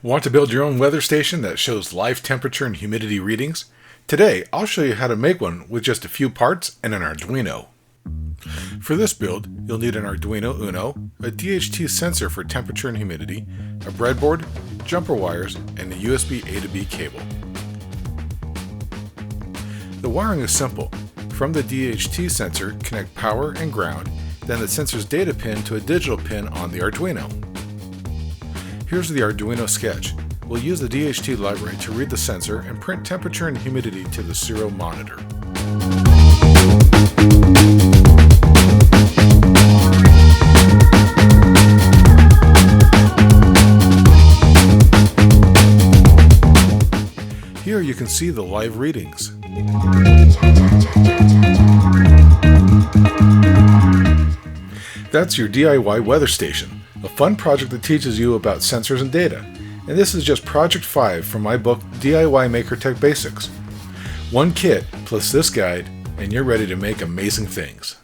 Want to build your own weather station that shows live temperature and humidity readings? Today, I'll show you how to make one with just a few parts and an Arduino. For this build, you'll need an Arduino Uno, a DHT sensor for temperature and humidity, a breadboard, jumper wires, and a USB A to B cable. The wiring is simple. From the DHT sensor, connect power and ground, then the sensor's data pin to a digital pin on the Arduino. Here's the Arduino sketch. We'll use the DHT library to read the sensor and print temperature and humidity to the serial monitor. Here you can see the live readings. That's your DIY weather station, a fun project that teaches you about sensors and data. And this is just Project 5 from my book DIY Maker Tech Basics. One kit plus this guide and you're ready to make amazing things.